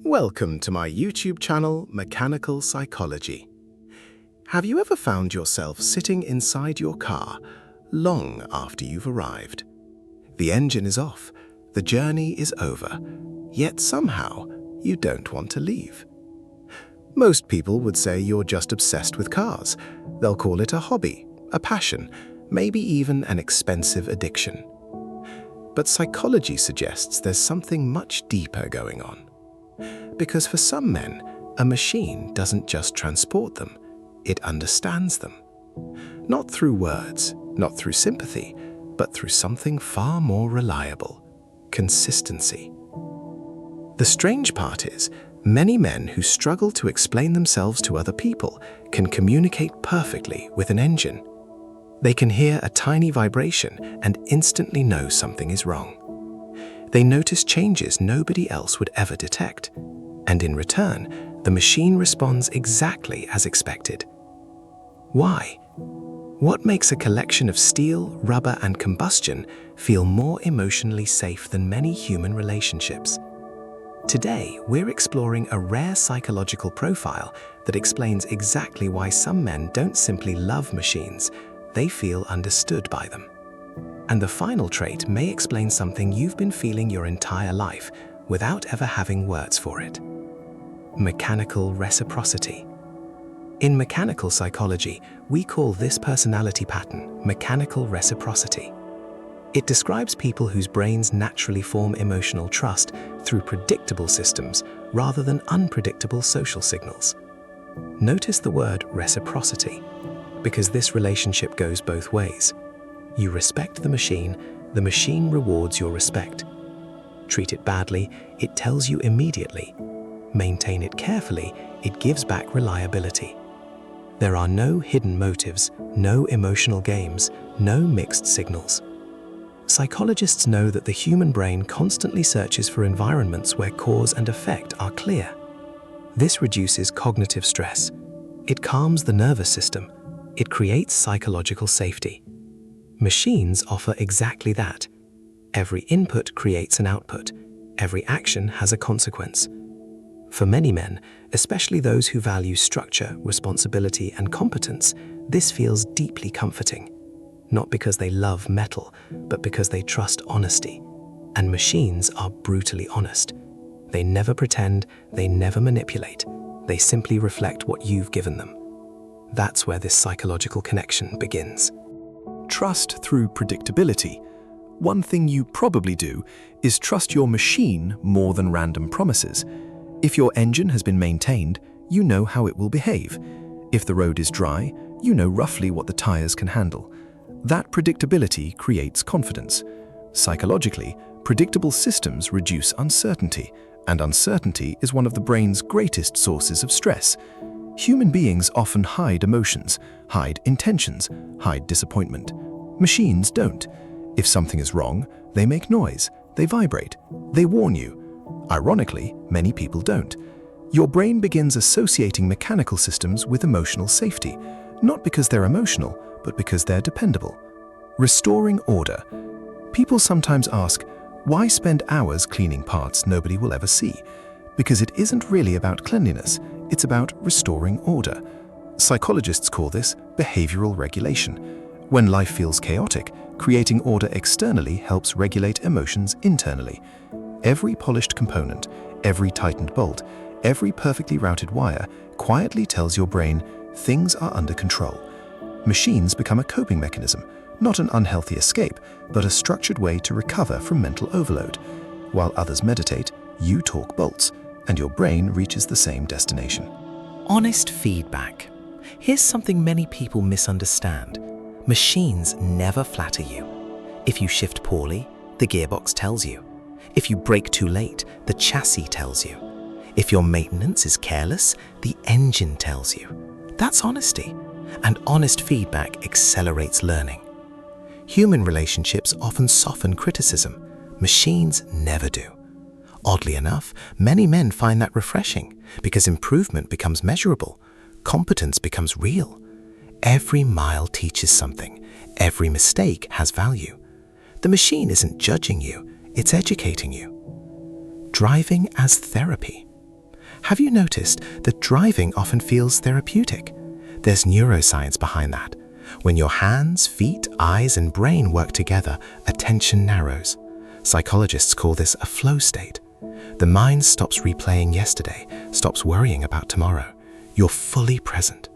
Welcome to my YouTube channel, Mechanical Psychology. Have you ever found yourself sitting inside your car long after you've arrived? The engine is off, the journey is over, yet somehow you don't want to leave. Most people would say you're just obsessed with cars. They'll call it a hobby, a passion, maybe even an expensive addiction. But psychology suggests there's something much deeper going on. Because for some men, a machine doesn't just transport them, it understands them. Not through words, not through sympathy, but through something far more reliable: consistency. The strange part is, many men who struggle to explain themselves to other people can communicate perfectly with an engine. They can hear a tiny vibration and instantly know something is wrong. They notice changes nobody else would ever detect. And in return, the machine responds exactly as expected. Why? What makes a collection of steel, rubber, and combustion feel more emotionally safe than many human relationships? Today, we're exploring a rare psychological profile that explains exactly why some men don't simply love machines, they feel understood by them. And the final trait may explain something you've been feeling your entire life without ever having words for it: mechanical reciprocity. In mechanical psychology, we call this personality pattern mechanical reciprocity. It describes people whose brains naturally form emotional trust through predictable systems rather than unpredictable social signals. Notice the word reciprocity, because this relationship goes both ways. You respect the machine rewards your respect. Treat it badly, it tells you immediately. Maintain it carefully, it gives back reliability. There are no hidden motives, no emotional games, no mixed signals. Psychologists know that the human brain constantly searches for environments where cause and effect are clear. This reduces cognitive stress. It calms the nervous system. It creates psychological safety. Machines offer exactly that. Every input creates an output. Every action has a consequence. For many men, especially those who value structure, responsibility, and competence, this feels deeply comforting. Not because they love metal, but because they trust honesty. And machines are brutally honest. They never pretend, they never manipulate. They simply reflect what you've given them. That's where this psychological connection begins. Trust through predictability. One thing you probably do is trust your machine more than random promises. If your engine has been maintained, you know how it will behave. If the road is dry, you know roughly what the tires can handle. That predictability creates confidence. Psychologically, predictable systems reduce uncertainty, and uncertainty is one of the brain's greatest sources of stress. Human beings often hide emotions, hide intentions, hide disappointment. Machines don't. If something is wrong, they make noise, they vibrate, they warn you. Ironically, many people don't. Your brain begins associating mechanical systems with emotional safety, not because they're emotional, but because they're dependable. Restoring order. People sometimes ask, why spend hours cleaning parts nobody will ever see? Because it isn't really about cleanliness, it's about restoring order. Psychologists call this behavioral regulation. When life feels chaotic, creating order externally helps regulate emotions internally. Every polished component, every tightened bolt, every perfectly routed wire quietly tells your brain things are under control. Machines become a coping mechanism, not an unhealthy escape, but a structured way to recover from mental overload. While others meditate, you talk bolts, and your brain reaches the same destination. Honest feedback. Here's something many people misunderstand. Machines never flatter you. If you shift poorly, the gearbox tells you. If you brake too late, the chassis tells you. If your maintenance is careless, the engine tells you. That's honesty. And honest feedback accelerates learning. Human relationships often soften criticism. Machines never do. Oddly enough, many men find that refreshing because improvement becomes measurable. Competence becomes real. Every mile teaches something. Every mistake has value. The machine isn't judging you, it's educating you. Driving as therapy. Have you noticed that driving often feels therapeutic? There's neuroscience behind that. When your hands, feet, eyes, and brain work together, attention narrows. Psychologists call this a flow state. The mind stops replaying yesterday, stops worrying about tomorrow. You're fully present.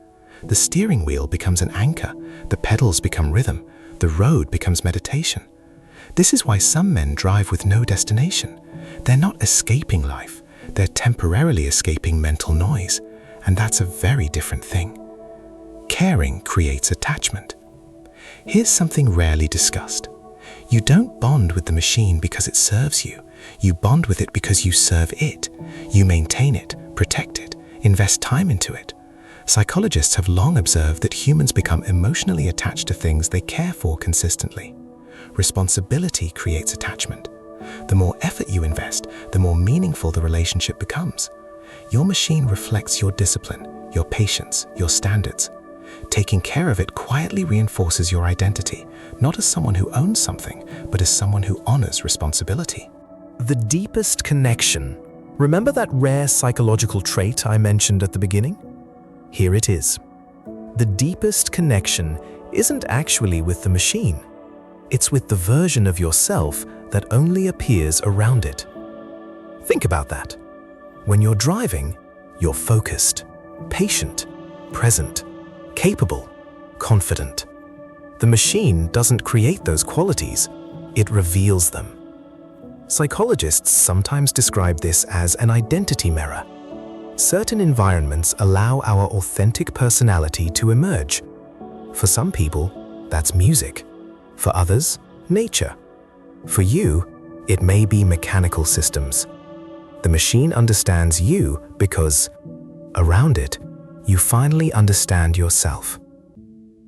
The steering wheel becomes an anchor, the pedals become rhythm, the road becomes meditation. This is why some men drive with no destination. They're not escaping life, they're temporarily escaping mental noise, and that's a very different thing. Caring creates attachment. Here's something rarely discussed. You don't bond with the machine because it serves you. You bond with it because you serve it. You maintain it, protect it, invest time into it. Psychologists have long observed that humans become emotionally attached to things they care for consistently. Responsibility creates attachment. The more effort you invest, the more meaningful the relationship becomes. Your machine reflects your discipline, your patience, your standards. Taking care of it quietly reinforces your identity, not as someone who owns something, but as someone who honors responsibility. The deepest connection. Remember that rare psychological trait I mentioned at the beginning? Here it is. The deepest connection isn't actually with the machine. It's with the version of yourself that only appears around it. Think about that. When you're driving, you're focused, patient, present, capable, confident. The machine doesn't create those qualities, it reveals them. Psychologists sometimes describe this as an identity mirror. Certain environments allow our authentic personality to emerge. For some people, that's music. For others, nature. For you, it may be mechanical systems. The machine understands you because, around it, you finally understand yourself.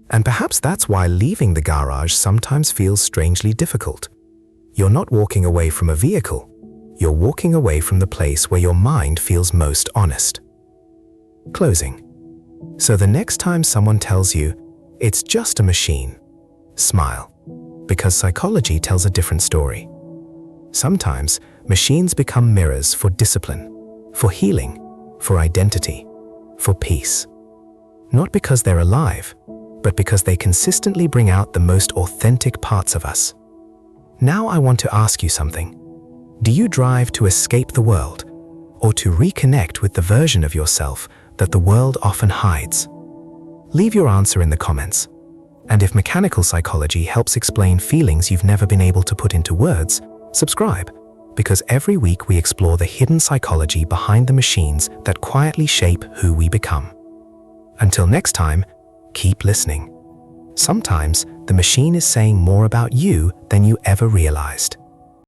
And perhaps that's why leaving the garage sometimes feels strangely difficult. You're not walking away from a vehicle. You're walking away from the place where your mind feels most honest. Closing. So the next time someone tells you, it's just a machine, smile, because psychology tells a different story. Sometimes, machines become mirrors for discipline, for healing, for identity, for peace. Not because they're alive, but because they consistently bring out the most authentic parts of us. Now I want to ask you something. Do you drive to escape the world, or to reconnect with the version of yourself that the world often hides? Leave your answer in the comments. And if mechanical psychology helps explain feelings you've never been able to put into words, subscribe, because every week we explore the hidden psychology behind the machines that quietly shape who we become. Until next time, keep listening. Sometimes the machine is saying more about you than you ever realized.